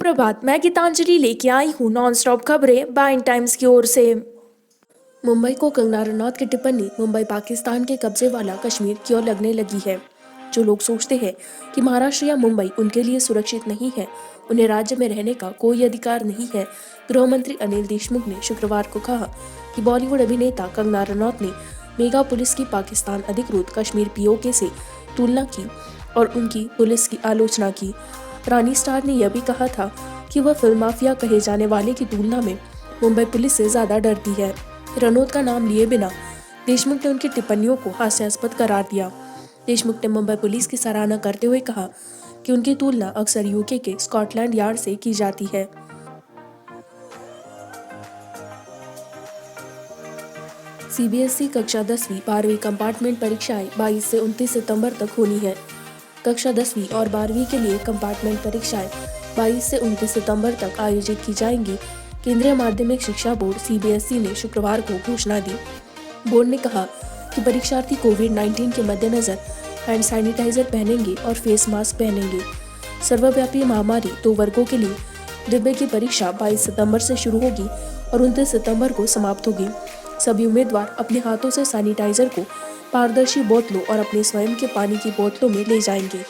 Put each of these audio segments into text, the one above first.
सुप्रभात, मैं गीतांजलि लेके आई हूँ नॉन स्टॉप खबरें बाइन टाइम्स की ओर से। मुंबई को कंगना रनौत की टिप्पणी मुंबई पाकिस्तान के कब्जे वाला कश्मीर की ओर लगने लगी है। जो लोग सोचते हैं कि महाराष्ट्र या मुंबई उनके लिए सुरक्षित नहीं है, उन्हें राज्य में रहने का कोई अधिकार नहीं है। गृह मंत्री अनिल देशमुख ने शुक्रवार को कहा कि बॉलीवुड अभिनेता कंगना रनौत ने मेगा पुलिस की पाकिस्तान अधिकृत कश्मीर पीओके से तुलना की और उनकी पुलिस की आलोचना की। रानी स्टार ने यह भी कहा था कि वह फिल्म माफिया कहे जाने वाले की तुलना में मुंबई पुलिस से ज्यादा डरती है। रनौत का नाम लिए बिना देशमुख ने उनकी टिप्पणियों को हास्यास्पद करार दिया। देशमुख ने मुंबई पुलिस की सराहना करते हुए कहा कि उनकी तुलना अक्सर यूके के स्कॉटलैंड यार्ड से की जाती है। सीबीएसई कक्षा 10वीं 12वीं कंपार्टमेंट परीक्षाएं 22 से 29 सितंबर तक होनी है। कक्षा 10वीं और 12वीं के लिए कंपार्टमेंट परीक्षाएं 22 से 29 सितंबर तक आयोजित की जाएंगी। केंद्रीय माध्यमिक शिक्षा बोर्ड सीबीएसई ने शुक्रवार को घोषणा दी। बोर्ड ने कहा कि परीक्षार्थी कोविड-19 के मद्देनजर हैंड सैनिटाइजर पहनेंगे और फेस मास्क पहनेंगे। सर्वव्यापी महामारी 2 वर्गों के लिए डिब्बे की परीक्षा 22 सितंबर से शुरू होगी और 29 सितंबर को समाप्त होगी। सभी उम्मीदवार अपने हाथों से सैनिटाइजर को पारदर्शी बोतलों और अपने स्वयं के पानी की बोतलों में ले जाएंगे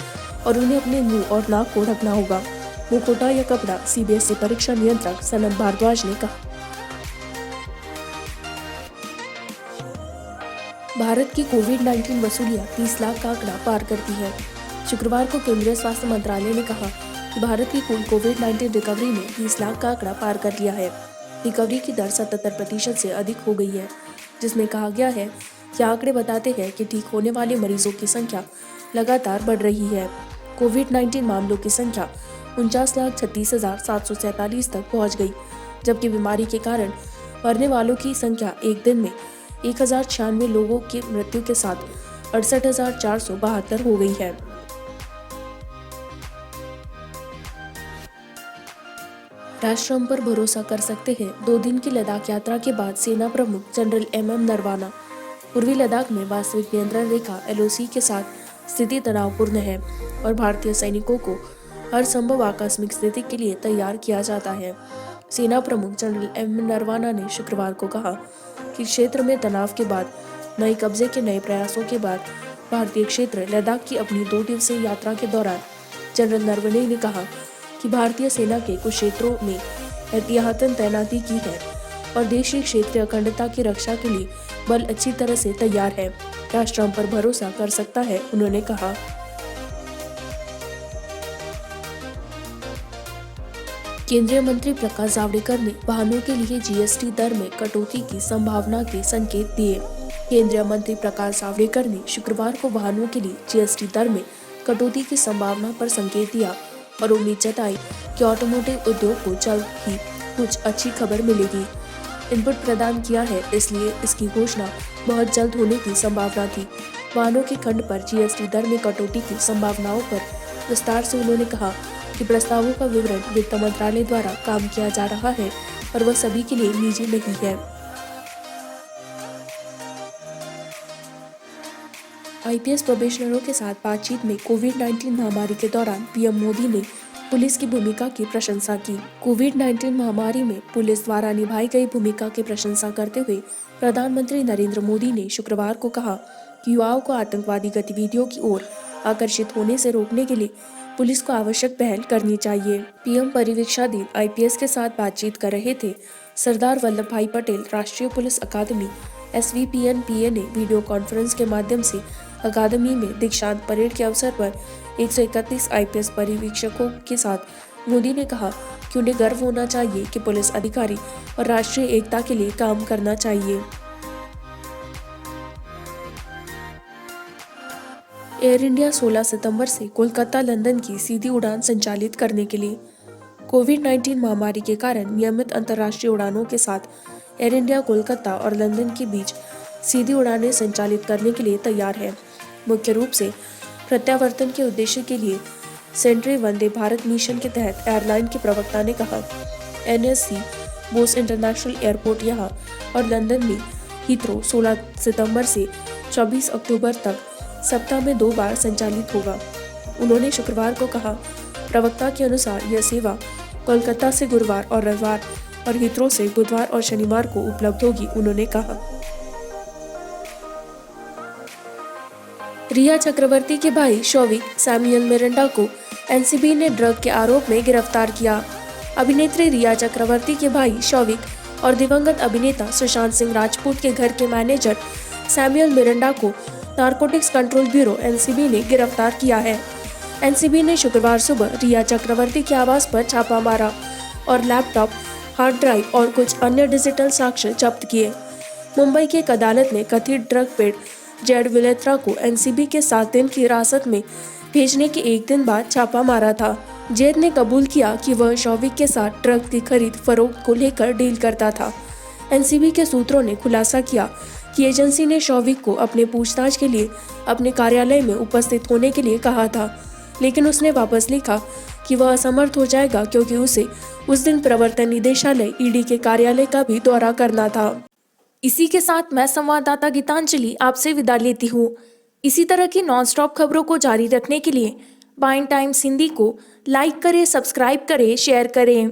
और उन्हें अपने मुंह और नाक को ढकना होगा। मुखौटा या कपड़ा, सीबीएसई परीक्षा नियंत्रक सनम भारद्वाज ने कहा। भारत की कोविड-19 वसूलियां 30 लाख का आंकड़ा पार करती है। शुक्रवार को केंद्रीय स्वास्थ्य मंत्रालय ने कहा कि भारत की कुल कोविड-19 रिकवरी ने 30 लाख का आंकड़ा पार कर लिया है। रिकवरी की दर 77% से अधिक हो गई है, जिसमें कहा गया है कि आंकड़े बताते हैं कि ठीक होने वाले मरीजों की संख्या लगातार बढ़ रही है। कोविड-19 मामलों की संख्या 49,36,747 तक पहुंच गई, जबकि बीमारी के कारण मरने वालों की संख्या एक दिन में 1096 लोगों की मृत्यु के साथ 68,472 हो गई है। राष्ट्र हम पर भरोसा कर सकते हैं। 2 दिन की लद्दाख यात्रा के बाद सेना प्रमुख जनरल MM नरवाना। पूर्वी लद्दाख में वास्तविक नियंत्रण रेखा LOC के साथ स्थिति तनावपूर्ण है और भारतीय सैनिकों को हर संभव आकस्मिक स्थिति के लिए तैयार किया जाता है। सेना प्रमुख जनरल MM नरवाना ने शुक्रवार को कहा कि क्षेत्र में तनाव के बाद नए कब्जे के नए प्रयासों के बाद भारतीय क्षेत्र लद्दाख की अपनी 2 दिवसीय यात्रा के दौरान जनरल नरवणे ने कहा कि भारतीय सेना के कुछ क्षेत्रों में एहतियातन तैनाती की है और देश की क्षेत्रीय अखंडता की रक्षा के लिए बल अच्छी तरह से तैयार है। राष्ट्र हम पर भरोसा कर सकता है, उन्होंने कहा। केंद्रीय मंत्री प्रकाश जावड़ेकर ने वाहनों के लिए GST दर में कटौती की संभावना के संकेत दिए। केंद्रीय मंत्री प्रकाश जावड़ेकर ने शुक्रवार को वाहनों के लिए GST दर में कटौती की संभावना पर संकेत दिया और उम्मीद जताई कि ऑटोमोटिव उद्योग को जल्द ही कुछ अच्छी खबर मिलेगी। इनपुट प्रदान किया है, इसलिए इसकी घोषणा बहुत जल्द होने की संभावना थी। वाहनों के खंड पर GST दर में कटौती की संभावनाओं पर विस्तार से उन्होंने कहा कि प्रस्तावों का विवरण वित्त मंत्रालय द्वारा काम किया जा रहा है और वह सभी के लिए निजी नहीं है। IPS प्रोबेशनरों के साथ बातचीत में कोविड-19 महामारी के दौरान PM मोदी ने पुलिस की भूमिका की प्रशंसा की। कोविड-19 महामारी में पुलिस द्वारा निभाई गई भूमिका की प्रशंसा करते हुए प्रधानमंत्री नरेंद्र मोदी ने शुक्रवार को कहा कि युवाओं को आतंकवादी गतिविधियों की ओर आकर्षित होने से रोकने के लिए पुलिस को आवश्यक पहल करनी चाहिए। PM परिवीक्षाधीन IPS के साथ बातचीत कर रहे थे। सरदार वल्लभ भाई पटेल राष्ट्रीय पुलिस अकादमी SVPNPA ने वीडियो कॉन्फ्रेंस के माध्यम से अकादमी में दीक्षांत परेड के अवसर पर 131 IPS परिवीक्षकों के साथ मोदी ने कहा कि उन्हें गर्व होना चाहिए कि पुलिस अधिकारी और राष्ट्रीय एकता के लिए काम करना चाहिए। एयर इंडिया 16 सितंबर से कोलकाता लंदन की सीधी उड़ान संचालित करने के लिए कोविड-19 महामारी के कारण नियमित अंतर्राष्ट्रीय उड़ानों के साथ एयर इंडिया कोलकाता और लंदन के बीच सीधी उड़ानें संचालित करने के लिए तैयार है। मुख्य रूप से प्रत्यावर्तन के उद्देश्य के लिए सेंट्री वंदे भारत मिशन के तहत एयरलाइन के प्रवक्ता ने कहा। NSC बोस इंटरनेशनल एयरपोर्ट यहाँ और लंदन में हीथ्रो 16 सितंबर से 24 अक्टूबर तक सप्ताह में 2 बार संचालित होगा। उन्होंने शुक्रवार को कहा, प्रवक्ता के अनुसार यह सेवा कोलकाता से गुरुवार और रविवार और हिथ्रो से बुधवार और शनिवार को उपलब्ध होगी, उन्होंने कहा। रिया चक्रवर्ती के भाई शौविक सैमुअल मिरांडा को एनसीबी ने ड्रग के आरोप में गिरफ्तार किया। अभिनेत्री रिया चक्रवर्ती के भाई शौविक और दिवंगत अभिनेता सुशांत सिंह राजपूत के घर के मैनेजर सैमुअल मिरांडा को नारकोटिक्स कंट्रोल ब्यूरो एनसीबी ने गिरफ्तार किया है। एनसीबी ने शुक्रवार सुबह रिया चक्रवर्ती के आवास पर छापा मारा और लैपटॉप, हार्ड ड्राइव और कुछ अन्य डिजिटल साक्ष्य जब्त किए। मुंबई की एक अदालत ने कथित ड्रग पेड जेड विलेत्रा को एनसीबी के 7 दिन की हिरासत में भेजने के एक दिन बाद छापा मारा था। जेड ने कबूल किया कि वह शौविक के साथ ड्रग की खरीद फरोख्त को लेकर डील करता था। एनसीबी के सूत्रों ने खुलासा किया कि एजेंसी ने शौविक को अपने पूछताछ के लिए अपने कार्यालय में उपस्थित होने के लिए कहा था, लेकिन उसने वापस लिखा कि वह असमर्थ हो जाएगा क्योंकि उसे उस दिन प्रवर्तन निदेशालय ईडी के कार्यालय का भी दौरा करना था। इसी के साथ मैं संवाददाता गीतांजलि आपसे विदा लेती हूँ। इसी तरह की नॉनस्टॉप खबरों को जारी रखने के लिए बाइन टाइम्स हिंदी को लाइक करें, सब्सक्राइब करें, शेयर करें।